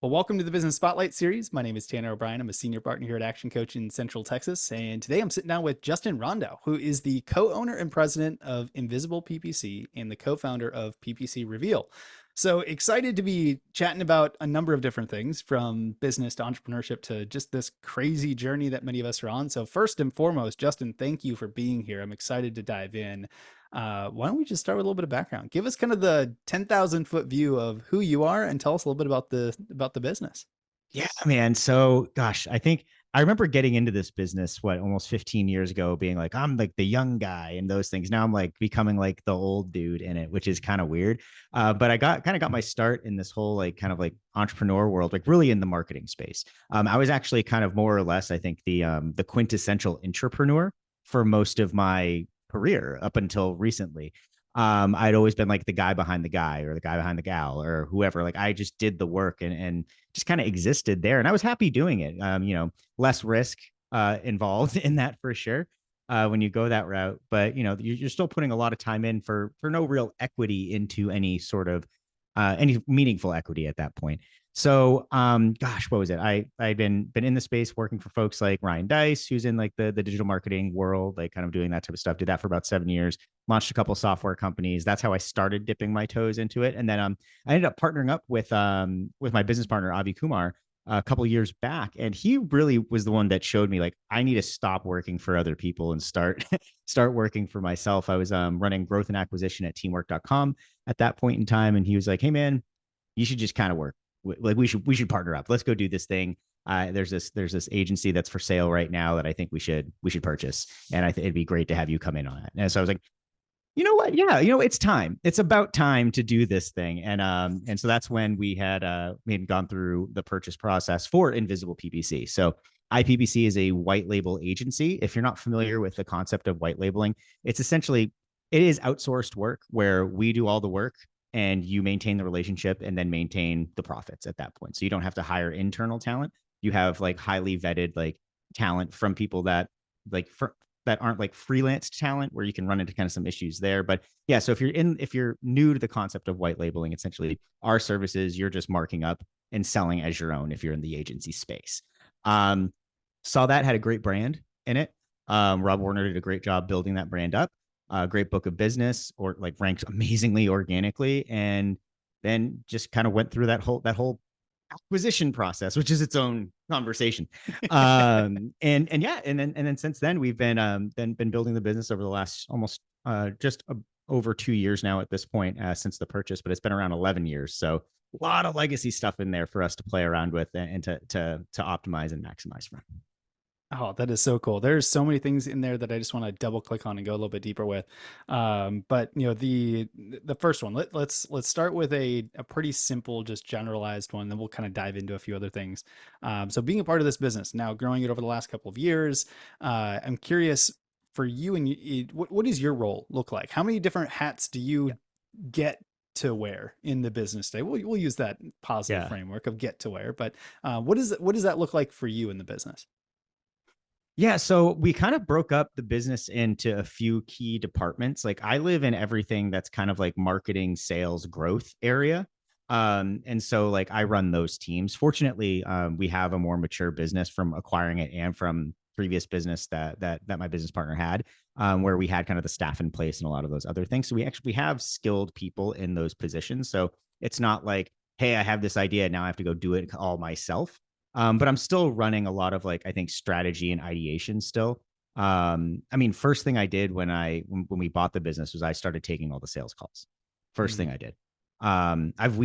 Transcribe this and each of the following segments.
Well, welcome to the Business Spotlight series. My name is Tanner O'Brien. I'm a senior partner here at Action Coach in Central Texas. And today I'm sitting down with Justin Rondeau, who is the co-owner and president of Invisible PPC and the co-founder of PPC Reveal. So excited to be chatting about a number of different things from business to entrepreneurship to just this crazy journey that many of us are on. So first and foremost, Justin, thank you for being here. I'm excited to dive in. Why don't we just start with a little bit of background? Give us kind of the 10,000 foot view of who you are and tell us a little bit about the business. Yeah, man. So, gosh, I think I remember getting into this business, almost 15 years ago, being like, I'm like the young guy and those things. Now I'm like becoming like the old dude in it, which is kind of weird. But I got my start in this whole like kind of like entrepreneur world, like really in the marketing space. I was actually kind of more or less, I think, the quintessential entrepreneur for most of my career up until recently. I'd always been like the guy behind the guy or the guy behind the gal or whoever. Like I just did the work and just kind of existed there. And I was happy doing it. Less risk involved in that for sure when you go that route. But, you're still putting a lot of time in for no real equity into any sort of any meaningful equity at that point. So, gosh, what was it? I'd been in the space working for folks like Ryan Dice, who's in like the digital marketing world, like kind of doing that type of stuff. Did that for about 7 years. Launched a couple of software companies. That's how I started dipping my toes into it. And then I ended up partnering up with my business partner Avi Kumar a couple of years back, and he really was the one that showed me like I need to stop working for other people and start start working for myself. I was running growth and acquisition at teamwork.com at that point in time, and he was like, "Hey man, you should just kind of work like we should partner up. Let's go do this thing. There's this agency that's for sale right now that I think we should purchase, and it'd be great to have you come in on it." And so I was like, you know what? Yeah, it's time. It's about time to do this thing. And so that's when we had gone through the purchase process for Invisible PPC. So IPPC is a white label agency. If you're not familiar with the concept of white labeling, it's essentially it is outsourced work where we do all the work and you maintain the relationship and then maintain the profits at that point. So you don't have to hire internal talent. You have like highly vetted like talent from people like for, that aren't like freelance talent where you can run into kind of some issues there. But yeah, so if you're new to the concept of white labeling, essentially our services, you're just marking up and selling as your own if you're in the agency space. Um, Saw that had a great brand in it. Rob Warner did a great job building that brand up. Great book of business or like ranked amazingly organically, and then just kind of went through that whole acquisition process, which is its own conversation. And yeah, and then since then we've been building the business over the last almost just over 2 years now at this point since the purchase, but it's been around 11 years. So a lot of legacy stuff in there for us to play around with and to optimize and maximize from. Oh, that is so cool. There's so many things in there that I just want to double click on and go a little bit deeper with. But the first one, let's start with a pretty simple, just generalized one. Then we'll kind of dive into a few other things. So being a part of this business now, growing it over the last couple of years, I'm curious for you and what does your role look like? How many different hats do you Yeah. get to wear in the business day? We'll use that positive Yeah. framework of get to wear, but what does that look like for you in the business? Yeah, so we kind of broke up the business into a few key departments. Like I live in everything that's kind of like marketing, sales, growth area. And so like I run those teams. Fortunately, we have a more mature business from acquiring it and from previous business that my business partner had, where we had kind of the staff in place and a lot of those other things. So we have skilled people in those positions. So it's not like, hey, I have this idea now I have to go do it all myself. But I'm still running a lot of like I think strategy and ideation still. I mean, first thing I did when we bought the business was I started taking all the sales calls. First thing Mm. I did.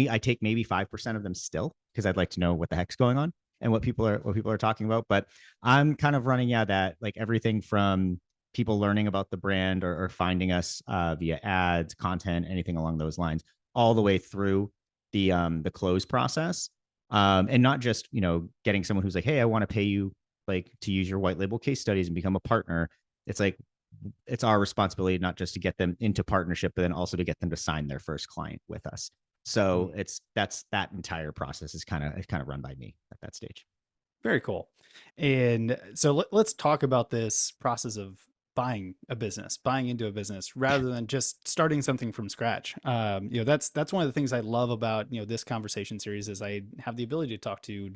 I take maybe 5% of them still because I'd like to know what the heck's going on and what people are talking about. But I'm kind of running that like everything from people learning about the brand or finding us via ads, content, anything along those lines, all the way through the close process, and not just getting someone who's like, hey, I want to pay you like to use your white label case studies and become a partner. It's like it's our responsibility not just to get them into partnership, but then also to get them to sign their first client with us. So Mm. that's that entire process is kind of run by me at that stage. Very cool. And so let's talk about this process of buying a business, buying into a business rather than just starting something from scratch. That's one of the things I love about, this conversation series is I have the ability to talk to,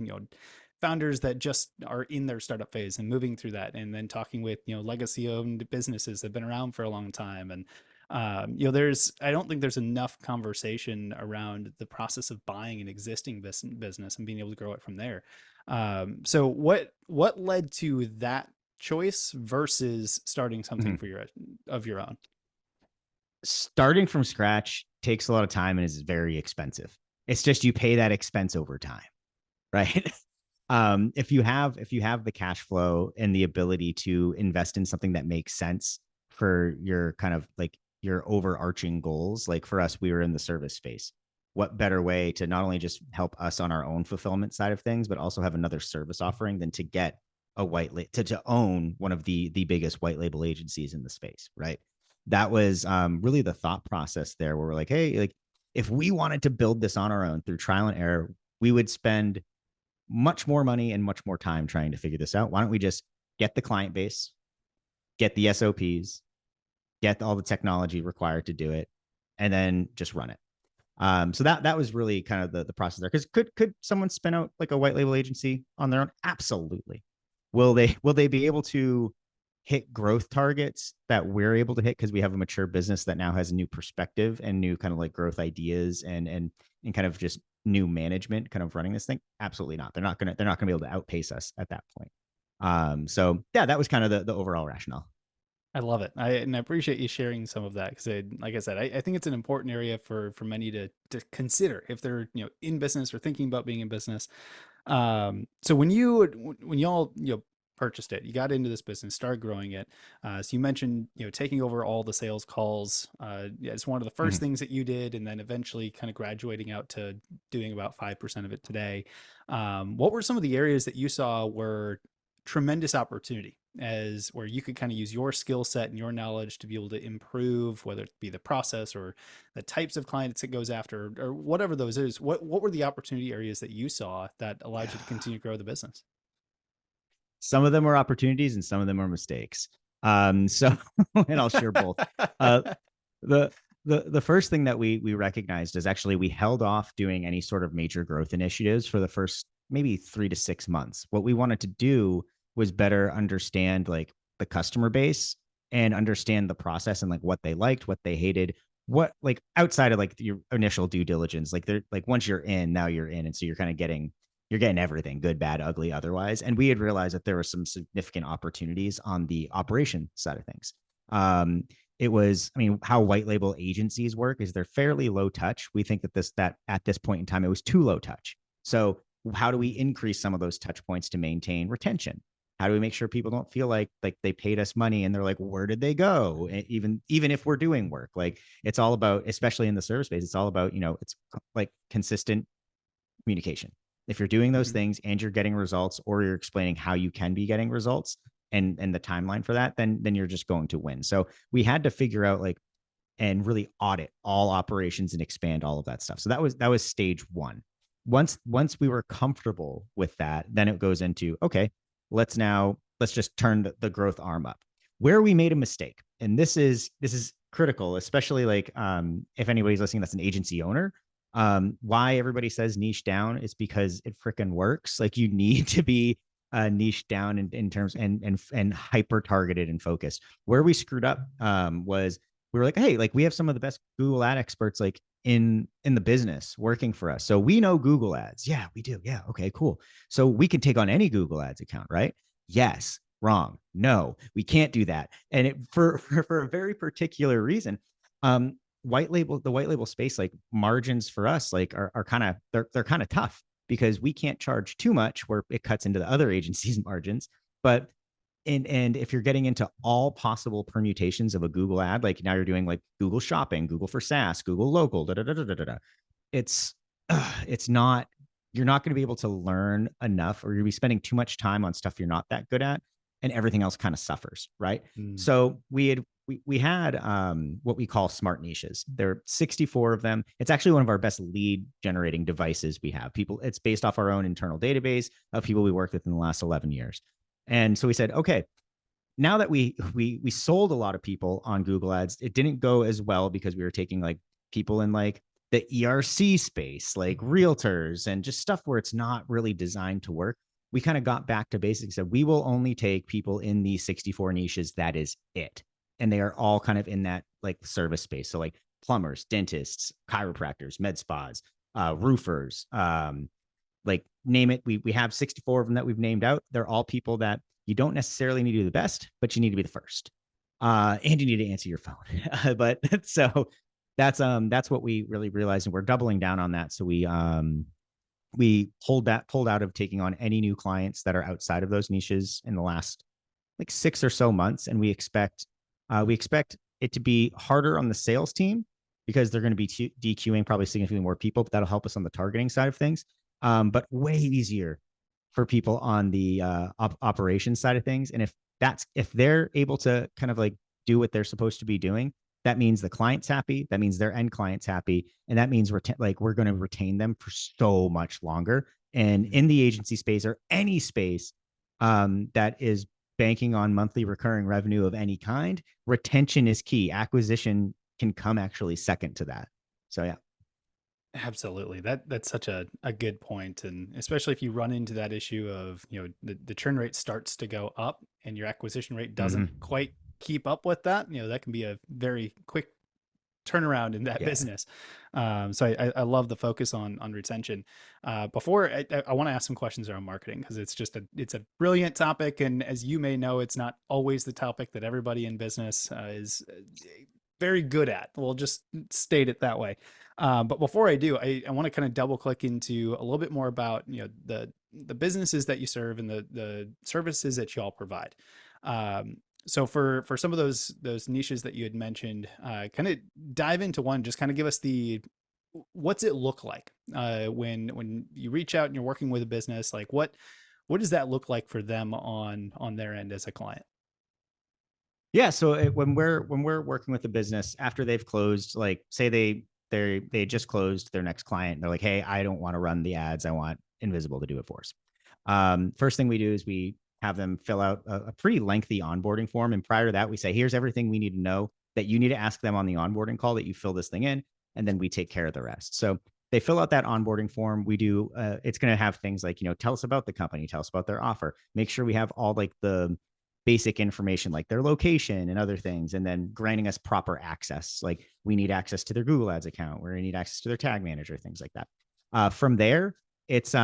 founders that just are in their startup phase and moving through that, and then talking with, legacy owned businesses that have been around for a long time. And I don't think there's enough conversation around the process of buying an existing business and being able to grow it from there. So what led to that choice versus starting something Mhm. for your own? Starting from scratch takes a lot of time and is very expensive. It's just you pay that expense over time, right? If you have the cash flow and the ability to invest in something that makes sense for your kind of like your overarching goals, like for us, we were in the service space. What better way to not only just help us on our own fulfillment side of things, but also have another service offering than to get a to own one of the biggest white label agencies in the space, right? That was really the thought process there, where we're like, hey, like if we wanted to build this on our own through trial and error, we would spend much more money and much more time trying to figure this out. Why don't we just get the client base, get the SOPs, get all the technology required to do it, and then just run it? So that was really kind of the process there. Because could someone spin out like a white label agency on their own? Absolutely. Will they be able to hit growth targets that we're able to hit because we have a mature business that now has a new perspective and new kind of like growth ideas and kind of just new management kind of running this thing? Absolutely not. They're not gonna be able to outpace us at that point. So yeah, that was kind of the overall rationale. I love it. And I appreciate you sharing some of that because, like I said, I think it's an important area for many to consider if they're in business or thinking about being in business. So when y'all purchased it, you got into this business, started growing it. So you mentioned taking over all the sales calls. Yeah, it's one of the first Mhm. things that you did, and then eventually kind of graduating out to doing about 5% of it today. What were some of the areas that you saw were tremendous opportunity as where you could kind of use your skill set and your knowledge to be able to improve, whether it be the process or the types of clients it goes after, or whatever those is? What were the opportunity areas that you saw that allowed you to continue to grow the business? Some of them are opportunities and some of them are mistakes. So and I'll share both. Uh, the the first thing that we recognized is actually we held off doing any sort of major growth initiatives for the first maybe 3 to 6 months. What we wanted to do was better understand like the customer base and understand the process and like what they liked, what they hated, what like outside of like your initial due diligence. Like they're like once you're in, now you're in, and so you're getting everything, good, bad, ugly, otherwise. And we had realized that there were some significant opportunities on the operation side of things. It was, I mean, how white label agencies work is they're fairly low touch. We think that at this point in time, it was too low touch. So how do we increase some of those touch points to maintain retention? How do we make sure people don't feel like they paid us money and they're like, where did they go? Even if we're doing work, like it's all about, especially in the service space, it's all about, it's like consistent communication. If you're doing those Mhm. things and you're getting results, or you're explaining how you can be getting results and the timeline for that, then you're just going to win. So we had to figure out like and really audit all operations and expand all of that stuff. So that was stage one. Once we were comfortable with that, then it goes into okay, let's just turn the growth arm up. Where we made a mistake, and this is critical, especially like if anybody's listening that's an agency owner. Why everybody says niche down is because it freaking works. Like you need to be niche down in terms and hyper targeted and focused. Where we screwed up was we were like, hey, like we have some of the best Google ad experts like in the business working for us. So we know Google ads. Yeah, we do. Yeah. Okay, cool. So we can take on any Google ads account, right? Yes. Wrong. No, we can't do that. And for a very particular reason. The white label space, like margins for us, like are kind of they're kind of tough because we can't charge too much where it cuts into the other agencies' margins. But and if you're getting into all possible permutations of a Google ad, like now you're doing like Google Shopping, Google for SaaS, Google Local, da da da da da da. It's it's not you're not going to be able to learn enough, or you'll be spending too much time on stuff you're not that good at, and everything else kind of suffers, right? Mm. So we had what we call smart niches. There are 64 of them. It's actually one of our best lead generating devices we have. It's based off our own internal database of people we worked with in the last 11 years. And so we said, okay, now that we sold a lot of people on Google Ads, it didn't go as well because we were taking like people in like the ERC space, like realtors and just stuff where it's not really designed to work. We kind of got back to basics that we will only take people in these 64 niches. That is it. And they are all kind of in that like service space. So like plumbers, dentists, chiropractors, med spas, roofers, like name it. We have 64 of them that we've named out. They're all people that you don't necessarily need to do the best, but you need to be the first. And you need to answer your phone. But that's what we really realized, and we're doubling down on that. So we pulled out of taking on any new clients that are outside of those niches in the last like 6 or so months, and we expect it to be harder on the sales team because they're going to be DQing probably significantly more people, but that'll help us on the targeting side of things. But way easier for people on the operations side of things. And if they're able to kind of like do what they're supposed to be doing, that means the client's happy. That means their end client's happy, and that means we're going to retain them for so much longer. And in the agency space or any space that is banking on monthly recurring revenue of any kind, retention is key. Acquisition can come actually second to that. So yeah. Absolutely. That's such a good point. And especially if you run into that issue of, the churn rate starts to go up and your acquisition rate doesn't Mm-hmm. quite keep up with that, that can be a very quick turnaround in that Yeah. business. So I love the focus on retention. Before I want to ask some questions around marketing because it's a brilliant topic, and as you may know, it's not always the topic that everybody in business is very good at. We'll just state it that way. But before I do, I want to kind of double click into a little bit more about the businesses that you serve and the services that y'all provide. So for some of those niches that you had mentioned, kind of dive into one. Just kind of give us what's it look like when you reach out and you're working with a business. Like what does that look like for them on their end as a client? Yeah. So when we're working with a business after they've closed, like say they just closed their next client, and they're like, hey, I don't want to run the ads. I want Invisible to do it for us. First thing we do is we have them fill out a pretty lengthy onboarding form. And prior to that, we say, here's everything we need to know that you need to ask them on the onboarding call that you fill this thing in, and then we take care of the rest. So they fill out that onboarding form. We do, it's going to have things like, tell us about the company, tell us about their offer, make sure we have all like the basic information like their location and other things, and then granting us proper access. Like we need access to their Google Ads account, we need access to their tag manager, things like that. From there, it's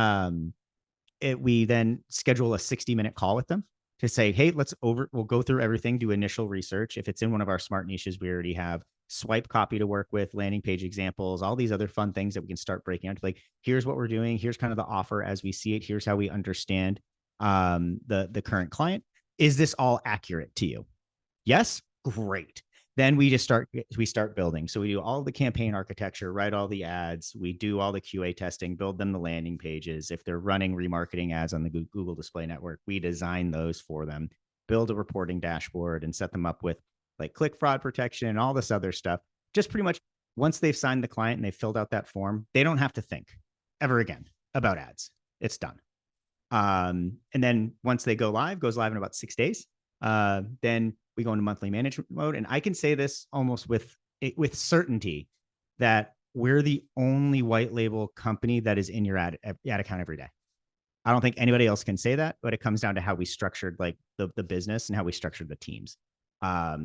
we then schedule a 60-minute call with them to say, hey, we'll go through everything, do initial research. If it's in one of our smart niches, we already have swipe copy to work with, landing page examples, all these other fun things that we can start breaking out to, like, here's what we're doing, here's kind of the offer as we see it, here's how we understand the current client. Is this all accurate to you? Yes, great. Then we start building. So we do all the campaign architecture, write all the ads, we do all the QA testing, build them the landing pages. If they're running remarketing ads on the Google Display Network, we design those for them, build a reporting dashboard, and set them up with like click fraud protection and all this other stuff. Just pretty much once they've signed the client and they've filled out that form, they don't have to think ever again about ads. It's done. And then once they goes live in about 6 days. Then we go into monthly management mode. And I can say this almost with certainty that we're the only white label company that is in your ad account every day. I don't think anybody else can say that, but it comes down to how we structured like the business and how we structured the teams.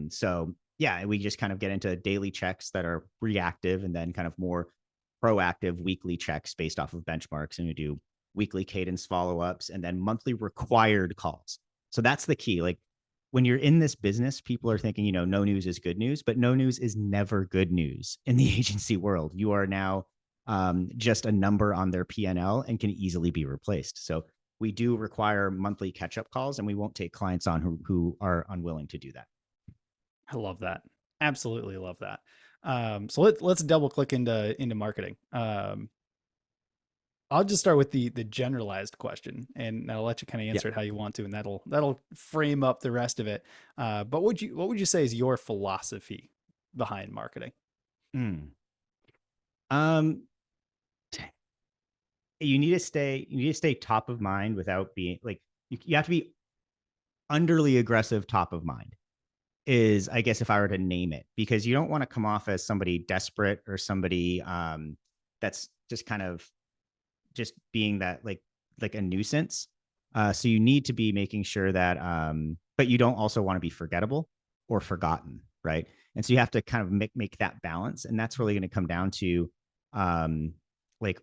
So yeah, we just kind of get into daily checks that are reactive, and then kind of more proactive weekly checks based off of benchmarks. And we do weekly cadence follow-ups, and then monthly required calls. So that's the key. Like when you're in this business, people are thinking, no news is good news, but no news is never good news in the agency world. You are now just a number on their P&L and can easily be replaced. So we do require monthly catch-up calls, and we won't take clients on who are unwilling to do that. I love that. Absolutely love that. So let's double click into marketing. I'll just start with the generalized question, and I'll let you kind of Yeah. answer it how you want to, and that'll frame up the rest of it. But what would you say is your philosophy behind marketing? Mm. Um, you need to stay top of mind without being like, you have to be underly aggressive top of mind is, I guess, if I were to name it, because you don't want to come off as somebody desperate or somebody that's just kind of just being that like a nuisance. So you need to be making sure that, but you don't also want to be forgettable or forgotten, right? And so you have to kind of make that balance, and that's really going to come down to, like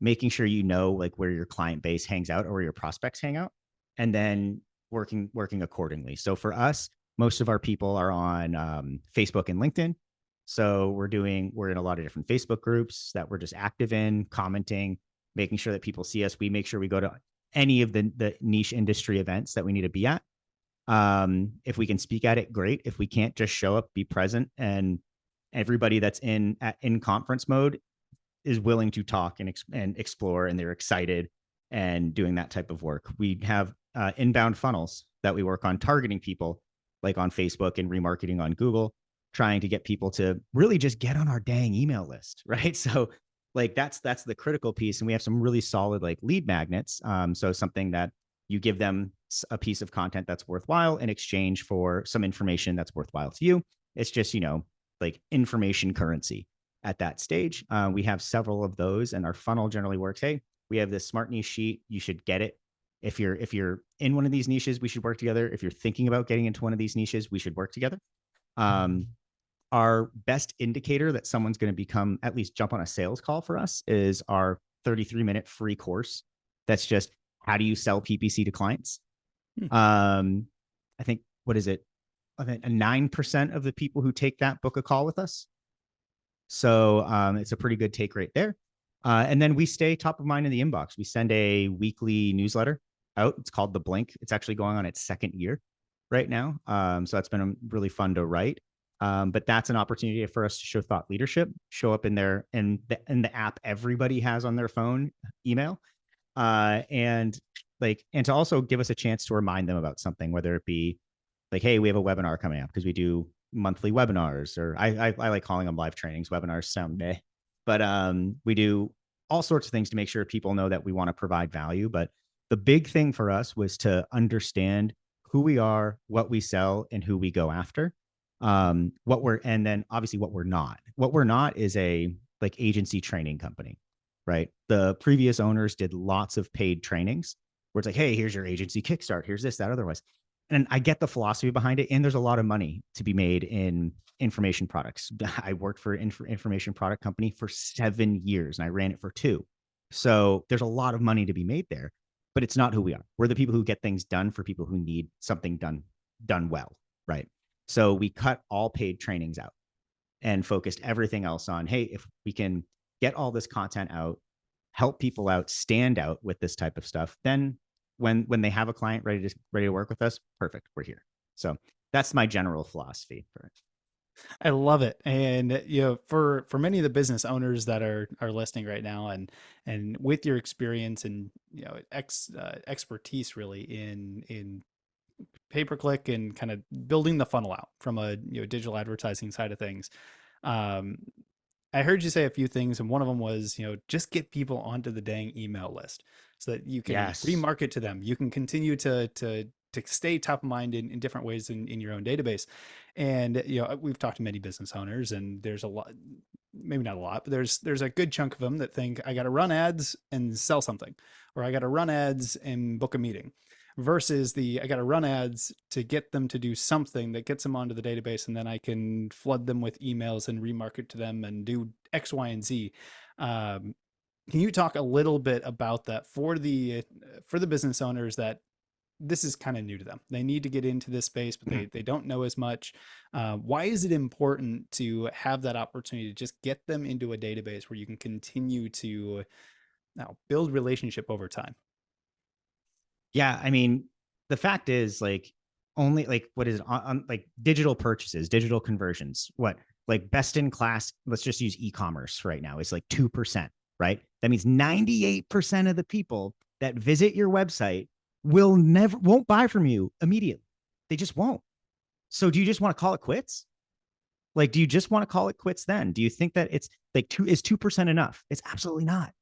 making sure you know like where your client base hangs out or where your prospects hang out, and then working accordingly. So for us, most of our people are on Facebook and LinkedIn. So we're in a lot of different Facebook groups that we're just active in, commenting, making sure that people see us. We make sure we go to any of the niche industry events that we need to be at. If we can speak at it, great. If we can't, just show up, be present, and everybody that's in conference mode is willing to talk and explore, and they're excited and doing that type of work. We have inbound funnels that we work on targeting people like on Facebook and remarketing on Google, trying to get people to really just get on our dang email list, right? So like that's the critical piece. And we have some really solid like lead magnets. So something that you give them a piece of content that's worthwhile in exchange for some information that's worthwhile to you. It's just, like information currency at that stage. We have several of those, and our funnel generally works. Hey, we have this smart niche sheet. You should get it. If you're in one of these niches, we should work together. If you're thinking about getting into one of these niches, we should work together. Our best indicator that someone's going to become, at least jump on a sales call for us, is our 33-minute free course. That's just how do you sell PPC to clients. I think, what is it? I think 9% of the people who take that book a call with us. So it's a pretty good take rate there. And then we stay top of mind in the inbox. We send a weekly newsletter out. It's called The Blink. It's actually going on its second year right now. So that's been really fun to write. But that's an opportunity for us to show thought leadership, show up in the app everybody has on their phone, email, and to also give us a chance to remind them about something, whether it be like, hey, we have a webinar coming up, because we do monthly webinars, or I like calling them live trainings. Webinars sound meh, but we do all sorts of things to make sure people know that we want to provide value. But the big thing for us was to understand who we are, what we sell, and who we go after. And then obviously what we're not. What we're not is a like agency training company, right? The previous owners did lots of paid trainings where it's like, hey, here's your agency kickstart, here's this, that, otherwise. And I get the philosophy behind it, and there's a lot of money to be made in information products. I worked for an information product company for 7 years, and I ran it for 2. So there's a lot of money to be made there, but it's not who we are. We're the people who get things done for people who need something done well, right? So we cut all paid trainings out and focused everything else on, hey, if we can get all this content out, help people out, stand out with this type of stuff, then when they have a client ready to work with us, perfect, we're here. So that's my general philosophy for it. I love it. And for many of the business owners that are listening right now, and with your experience and expertise really in pay-per-click and kind of building the funnel out from a digital advertising side of things, um, I heard you say a few things, and one of them was, just get people onto the dang email list so that you can Yes. remarket to them. You can continue to stay top of mind in different ways in your own database. And we've talked to many business owners, and there's a lot, maybe not a lot, but there's a good chunk of them that think I got to run ads and sell something, or I got to run ads and book a meeting, versus I got to run ads to get them to do something that gets them onto the database, and then I can flood them with emails and remarket to them and do X, Y, and Z. Can you talk a little bit about that for the business owners that this is kind of new to them? They need to get into this space, but they don't know as much. Why is it important to have that opportunity to just get them into a database where you can continue to build relationship over time? Yeah, I mean, the fact is, like, only like what is it, on like digital purchases, digital conversions, what like best in class, let's just use e-commerce right now, is like 2%, right? That means 98% of the people that visit your website won't buy from you immediately. They just won't. So do you just want to call it quits? Like, do you just want to call it quits then? Do you think that it's like 2% enough? It's absolutely not.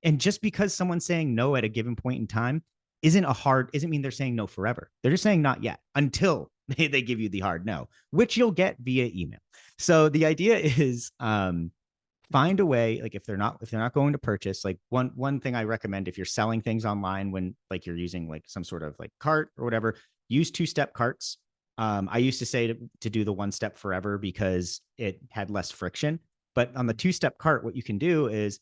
And just because someone's saying no at a given point in time isn't mean they're saying no forever. They're just saying not yet until they give you the hard no, which you'll get via email. So the idea is find a way, like if they're not going to purchase, like one thing I recommend if you're selling things online, when like you're using like some sort of like cart or whatever, use two-step carts. I used to say to do the one step forever because it had less friction. But on the two-step cart, what you can do is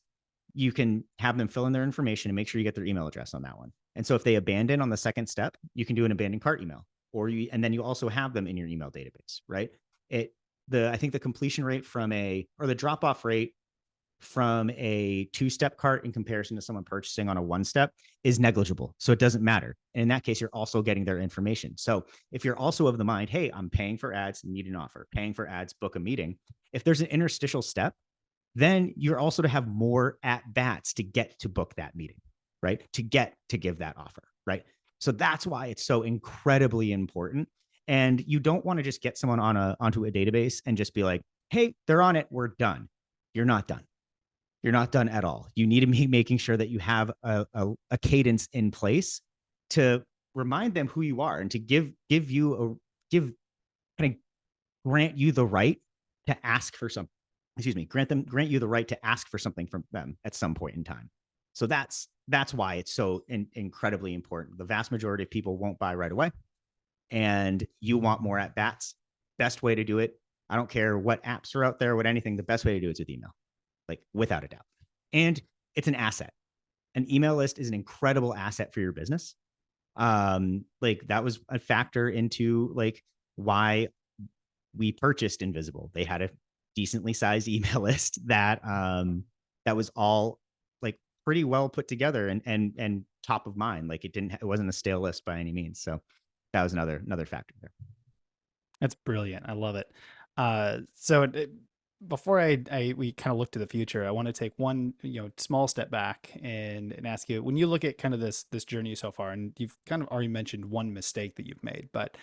you can have them fill in their information and make sure you get their email address on that one. And so if they abandon on the second step, you can do an abandoned cart email, and then you also have them in your email database, right? I think the completion rate or the drop off rate from a two-step cart in comparison to someone purchasing on a one-step is negligible. So it doesn't matter. And in that case, you're also getting their information. So if you're also of the mind, hey, I'm paying for ads, need an offer, paying for ads, book a meeting. If there's an interstitial step, then you're also to have more at bats to get to book that meeting, right? To get to give that offer, right? So that's why it's so incredibly important. And you don't want to just get someone onto a database and just be like, hey, they're on it, we're done. You're not done. You're not done at all. You need to be making sure that you have a cadence in place to remind them who you are and to kind of grant you the right to ask for something. Excuse me, grant you the right to ask for something from them at some point in time. So that's why it's so incredibly important. The vast majority of people won't buy right away, and you want more at bats. Best way to do it, I don't care what apps are out there, what anything, the best way to do it is with email, like without a doubt. And it's an asset. An email list is an incredible asset for your business. Like that was a factor into like why we purchased Invisible. They had a decently sized email list that was all like pretty well put together and top of mind. Like it wasn't a stale list by any means. So that was another factor there. That's brilliant. I love it. Before we kind of look to the future, I want to take one small step back and ask you, when you look at kind of this journey so far, and you've kind of already mentioned one mistake that you've made, but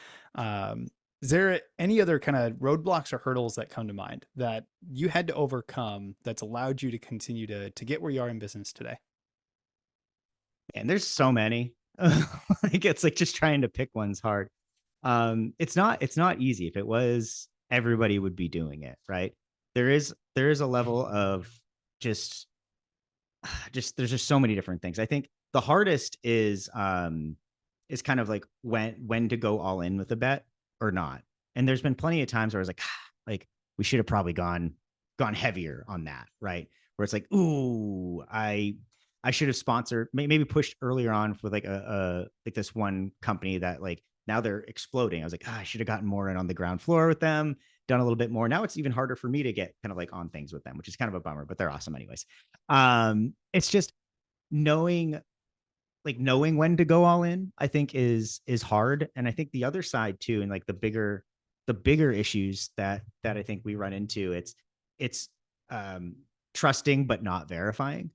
is there any other kind of roadblocks or hurdles that come to mind that you had to overcome that's allowed you to continue to get where you are in business today? And there's so many. Like it's like just trying to pick one's hard. It's not easy. If it was, everybody would be doing it, right? There is a level of just there's just so many different things. I think the hardest is kind of like when to go all in with a bet or not. And there's been plenty of times where I was like, like we should have probably gone heavier on that, right? Where it's like, ooh, I should have sponsored, maybe pushed earlier on with like like this one company that like now they're exploding. I was like, I should have gotten more in on the ground floor with them, done a little bit more. Now it's even harder for me to get kind of like on things with them, which is kind of a bummer, but they're awesome anyways. It's just knowing knowing when to go all in, I think is hard. And I think the other side too, and like the bigger issues that I think we run into, it's trusting but not verifying.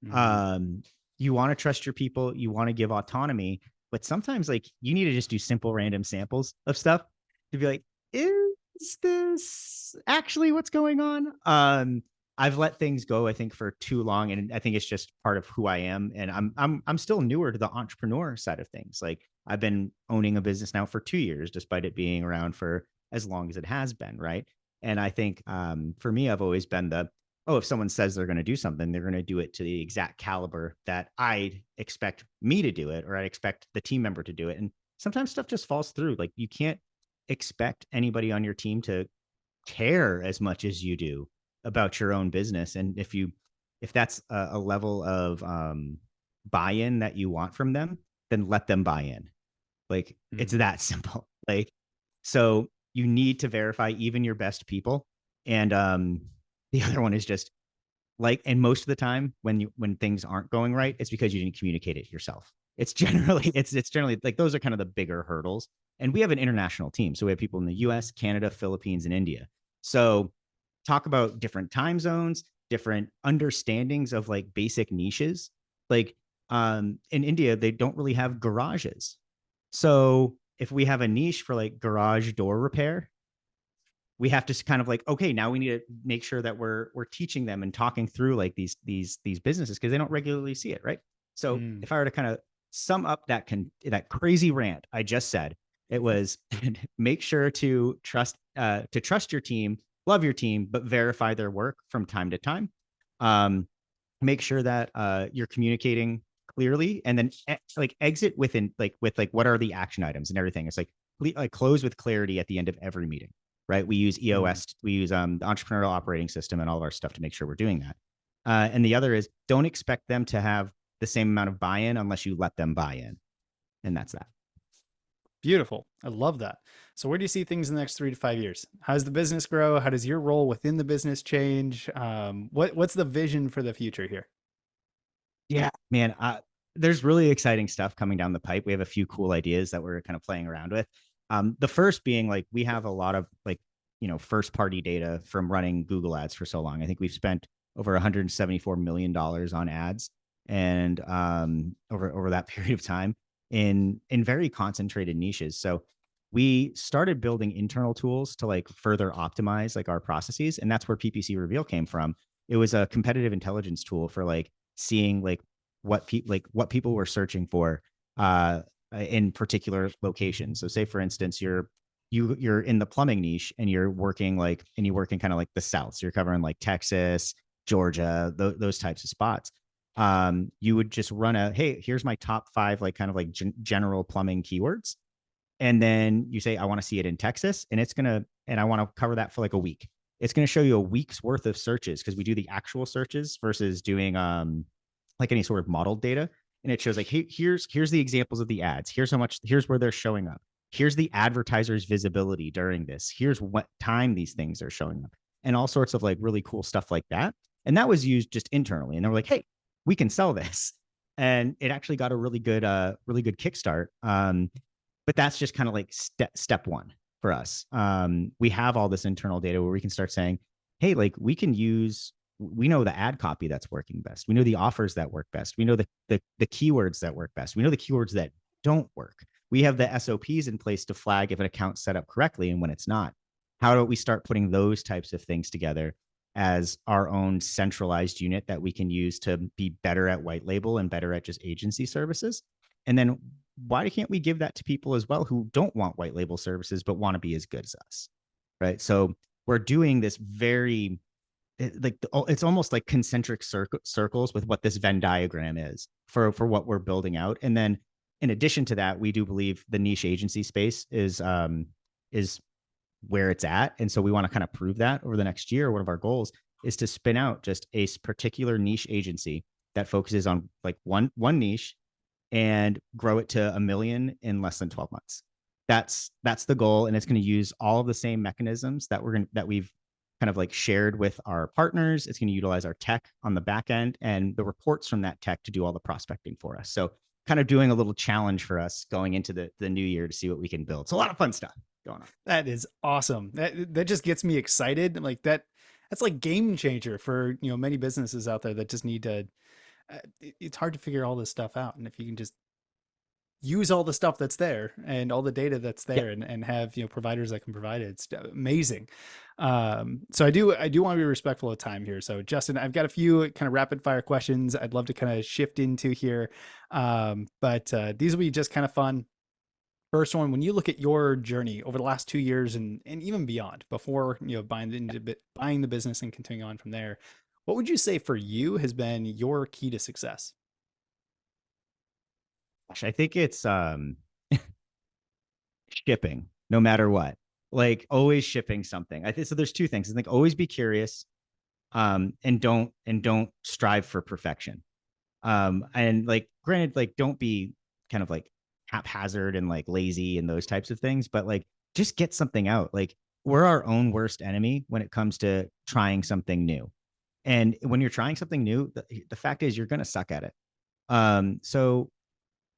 Mm. um you want to trust your people, you want to give autonomy, but sometimes like you need to just do simple random samples of stuff to be like, is this actually what's going on? I've let things go, I think, for too long, and I think it's just part of who I am. And I'm still newer to the entrepreneur side of things. Like I've been owning a business now for 2 years, despite it being around for as long as it has been, right? And I think for me, I've always been if someone says they're going to do something, they're going to do it to the exact caliber that I expect me to do it, or I expect the team member to do it. And sometimes stuff just falls through. Like you can't expect anybody on your team to care as much as you do about your own business. And if that's a level of buy-in that you want from them, then let them buy in. Like it's Mm. that simple. Like so you need to verify even your best people. And the other one is just like, and most of the time when things aren't going right, it's because you didn't communicate it yourself. It's generally like those are kind of the bigger hurdles. And we have an international team, so we have people in the US, Canada, Philippines, and India. So talk about different time zones, different understandings of like basic niches. Like in India, they don't really have garages. So if we have a niche for like garage door repair, we have to kind of like, okay, now we need to make sure that we're teaching them and talking through like these businesses because they don't regularly see it, right? So Mm. if I were to kind of sum up that crazy rant I just said, it was make sure to trust your team, love your team, but verify their work from time to time. Um, Make sure that you're communicating clearly, and then like exit within with what are the action items and everything. It's like close with clarity at the end of every meeting, right? We use Mm. EOS, we use the entrepreneurial operating system and all of our stuff to make sure we're doing that. And the other is don't expect them to have the same amount of buy-in unless you let them buy in, and that's that. Beautiful. I love that. So, where do you see things in the next 3 to 5 years? How does the business grow? How does your role within the business change? What's the vision for the future here? Yeah, man. There's really exciting stuff coming down the pipe. We have a few cool ideas that we're kind of playing around with. The first being like we have a lot of first party data from running Google ads for so long. I think we've spent over $174 million on ads, and over that period of time in very concentrated niches. So we started building internal tools to like further optimize like our processes, and that's where PPC Reveal came from. It was a competitive intelligence tool for like seeing what people were searching for in particular locations. So say for instance, you're in the plumbing niche and you're working in kind of like the South. So you're covering like Texas, Georgia, those types of spots. You would just run hey, here's my top five, like kind of like general plumbing keywords. And then you say, I want to see it in Texas, and and I want to cover that for like a week. It's going to show you a week's worth of searches because we do the actual searches versus doing like any sort of modeled data. And it shows like, hey, here's the examples of the ads. Here's where they're showing up. Here's the advertiser's visibility during this. Here's what time these things are showing up, and all sorts of like really cool stuff like that. And that was used just internally. And they were like, hey, we can sell this. And it actually got a really good kickstart. But that's just kind of like step one for us. We have all this internal data where we can start saying, hey, like we know the ad copy that's working best. We know the offers that work best. We know the keywords that work best. We know the keywords that don't work. We have the SOPs in place to flag if an account's set up correctly and when it's not. How do we start putting those types of things together as our own centralized unit that we can use to be better at white label and better at just agency services? And then why can't we give that to people as well who don't want white label services but want to be as good as us? Right. So we're doing this very like it's almost like concentric circles with what this Venn diagram is for what we're building out. And then in addition to that, we do believe the niche agency space is where it's at. And so we want to kind of prove that over the next year. One of our goals is to spin out just a particular niche agency that focuses on like one niche and grow it to 1 million in less than 12 months. That's the goal. And it's going to use all of the same mechanisms that we've kind of like shared with our partners. It's going to utilize our tech on the back end and the reports from that tech to do all the prospecting for us. So kind of doing a little challenge for us going into the new year to see what we can build. So a lot of fun stuff going on. That is awesome. That just gets me excited. Like that's like game changer for many businesses out there that just need to. It's hard to figure all this stuff out, and if you can just use all the stuff that's there and all the data that's Yeah. there and have providers that can provide it, it's amazing. So I do want to be respectful of time here. So Justin, I've got a few kind of rapid fire questions I'd love to kind of shift into here, but these will be just kind of fun. First one, when you look at your journey over the last 2 years and even beyond, before buying the business and continuing on from there, what would you say for you has been your key to success? Gosh, I think it's shipping, no matter what. Like always shipping something. I think so. There's two things. I think always be curious, and don't strive for perfection. And like granted, like don't be kind of like haphazard and like lazy and those types of things, but like just get something out. Like we're our own worst enemy when it comes to trying something new. And when you're trying something new, the fact is you're gonna suck at it. So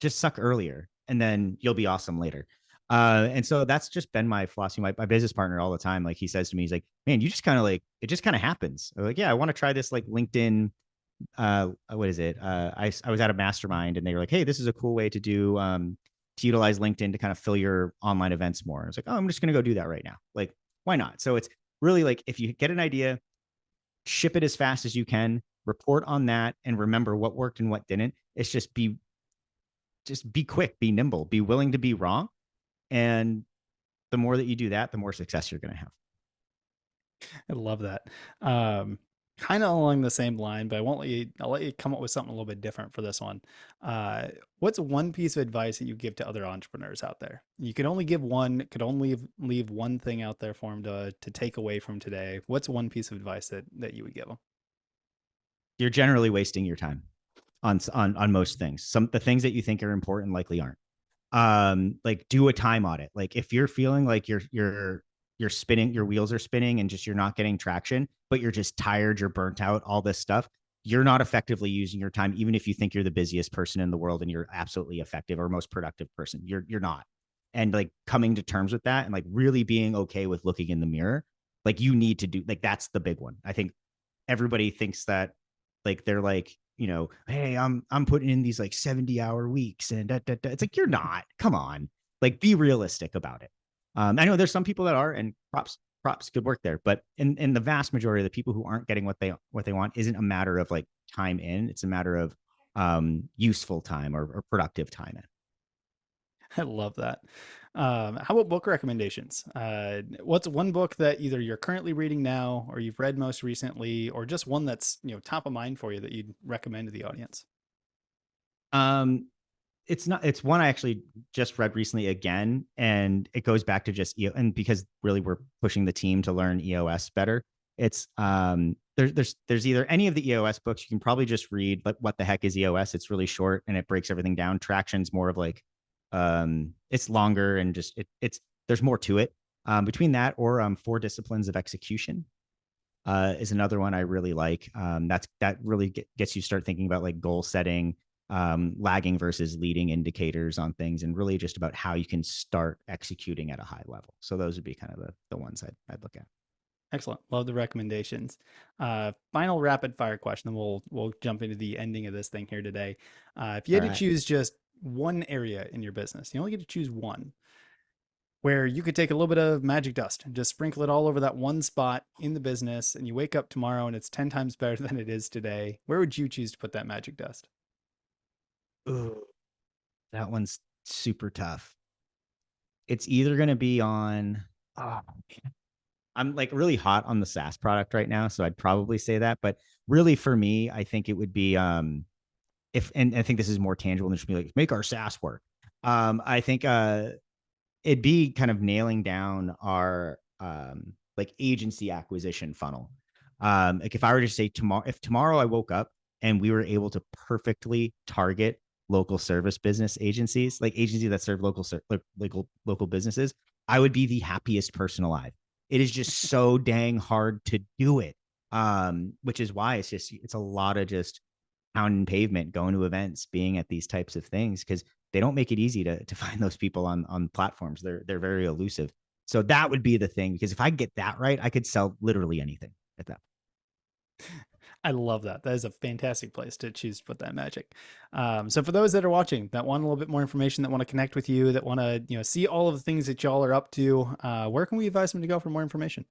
just suck earlier and then you'll be awesome later. And so that's just been my philosophy. My business partner all the time, like he says to me, he's like, man, you just kind of like, it just kind of happens. I'm like, yeah, I want to try this like LinkedIn. What is it? I was at a mastermind and they were like, hey, this is a cool way to do, to utilize LinkedIn to kind of fill your online events more. I was like, oh, I'm just going to go do that right now. Like, why not? So it's really like, if you get an idea, ship it as fast as you can, report on that and remember what worked and what didn't. It's just just be quick, be nimble, be willing to be wrong. And the more that you do that, the more success you're going to have. I love that. Um, Kind of along the same line, but I won't let you. I'll let you come up with something a little bit different for this one. Uh, what's one piece of advice that you give to other entrepreneurs out there? You could only give one. Could only leave one thing out there for them to take away from today. What's one piece of advice that you would give them? You're generally wasting your time on most things. Some the things that you think are important likely aren't. Like do a time audit. Like if you're feeling like you're spinning, your wheels are spinning and just you're not getting traction, but you're just tired, you're burnt out, all this stuff, you're not effectively using your time, even if you think you're the busiest person in the world and you're absolutely effective or most productive person. You're not. And like coming to terms with that and like really being okay with looking in the mirror, like you need to do like that's the big one. I think everybody thinks that like they're like, hey, I'm putting in these like 70-hour weeks and da, da, da. It's like you're not. Come on, like be realistic about it. I know there's some people that are, and props, good work there. But in the vast majority of the people who aren't getting what they want isn't a matter of like time in. It's a matter of useful time or productive time in. I love that. How about book recommendations? What's one book that either you're currently reading now, or you've read most recently, or just one that's top of mind for you that you'd recommend to the audience? Um, it's not. It's one I actually just read recently again, and it goes back to just and because really we're pushing the team to learn EOS better. It's there's either any of the EOS books you can probably just read, like what the heck is EOS? It's really short and it breaks everything down. Traction's more of like it's longer and just it's there's more to it. Between that or Four Disciplines of Execution is another one I really like. That really gets you start thinking about like goal setting, lagging versus leading indicators on things, and really just about how you can start executing at a high level. So those would be kind of the ones I'd look at. Excellent. Love the recommendations. Final rapid fire question, then we'll jump into the ending of this thing here today. If you All had to right. choose just one area in your business, you only get to choose one, where you could take a little bit of magic dust and just sprinkle it all over that one spot in the business, and you wake up tomorrow and it's 10 times better than it is today. Where would you choose to put that magic dust? Ooh, that one's super tough. It's either going to be on. Oh, I'm like really hot on the SaaS product right now, so I'd probably say that. But really, for me, I think it would be if and I think this is more tangible than just be like make our SaaS work. I think it'd be kind of nailing down our like agency acquisition funnel. Like if I were to say tomorrow, if tomorrow I woke up and we were able to perfectly target local service business agencies, like agencies that serve local businesses, I would be the happiest person alive. It is just so dang hard to do it. Which is why it's a lot of just pounding pavement, going to events, being at these types of things because they don't make it easy to find those people on platforms. They're very elusive. So that would be the thing because if I get that right, I could sell literally anything at that. I love that. That is a fantastic place to choose to put that magic. So for those that are watching, that want a little bit more information, that want to connect with you, that want to see all of the things that y'all are up to, where can we advise them to go for more information?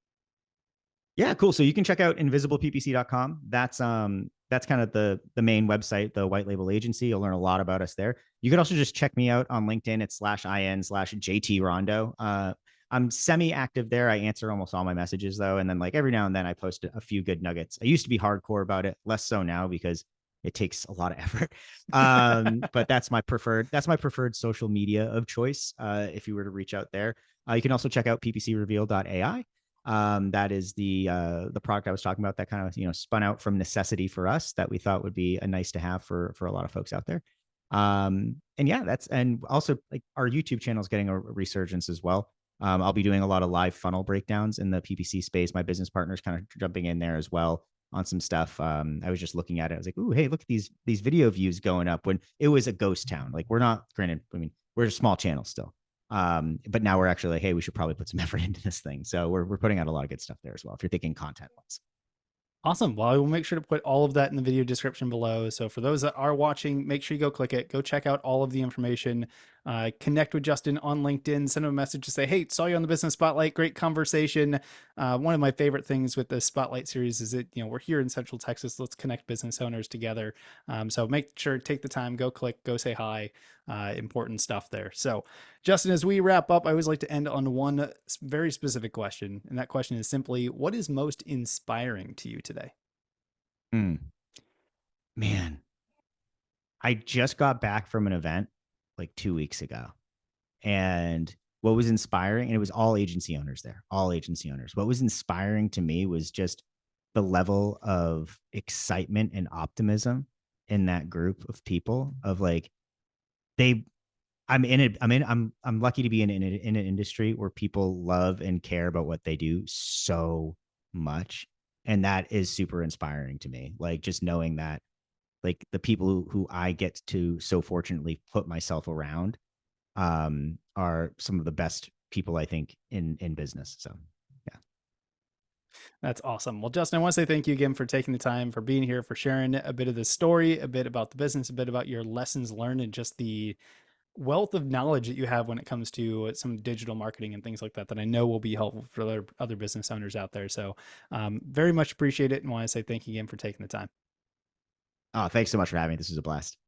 Yeah, cool. So you can check out invisibleppc.com. That's kind of the main website, the white label agency. You'll learn a lot about us there. You can also just check me out on LinkedIn at /in/JT Rondeau. I'm semi-active there. I answer almost all my messages though. And then like every now and then I post a few good nuggets. I used to be hardcore about it, less so now because it takes a lot of effort. But that's my preferred social media of choice. If you were to reach out there, you can also check out ppcreveal.ai. That is the product I was talking about that kind of spun out from necessity for us that we thought would be a nice to have for a lot of folks out there. And yeah, and also like our YouTube channel is getting a resurgence as well. I'll be doing a lot of live funnel breakdowns in the PPC space. My business partner's kind of jumping in there as well on some stuff. I was just looking at it. I was like, "Ooh, hey, look at these video views going up." When it was a ghost town, like we're not. Granted, I mean, we're a small channel still, but now we're actually like, hey, we should probably put some effort into this thing. So we're putting out a lot of good stuff there as well. If you're thinking content wise. Awesome. Well, I will make sure to put all of that in the video description below. So for those that are watching, make sure you go click it, go check out all of the information. connect with Justin on LinkedIn, send him a message to say, hey, saw you on the Business Spotlight. Great conversation. One of my favorite things with the Spotlight series is that, we're here in Central Texas. Let's connect business owners together. So make sure, take the time, go click, go say hi. Important stuff there. So, Justin, as we wrap up, I always like to end on one very specific question. And that question is simply, what is most inspiring to you today? Mm, man, I just got back from an event like 2 weeks ago. And what was inspiring, and it was all agency owners there, all agency owners. What was inspiring to me was just the level of excitement and optimism in that group of people of like, they, I'm in it. I'm lucky to be in an industry where people love and care about what they do so much. And that is super inspiring to me. Like just knowing that like the people who I get to so fortunately put myself around are some of the best people I think in business. So yeah. That's awesome. Well, Justin, I want to say thank you again for taking the time, for being here, for sharing a bit of the story, a bit about the business, a bit about your lessons learned, and just the wealth of knowledge that you have when it comes to some digital marketing and things like that, that I know will be helpful for other business owners out there. So very much appreciate it and want to say thank you again for taking the time. Oh, thanks so much for having me. This was a blast.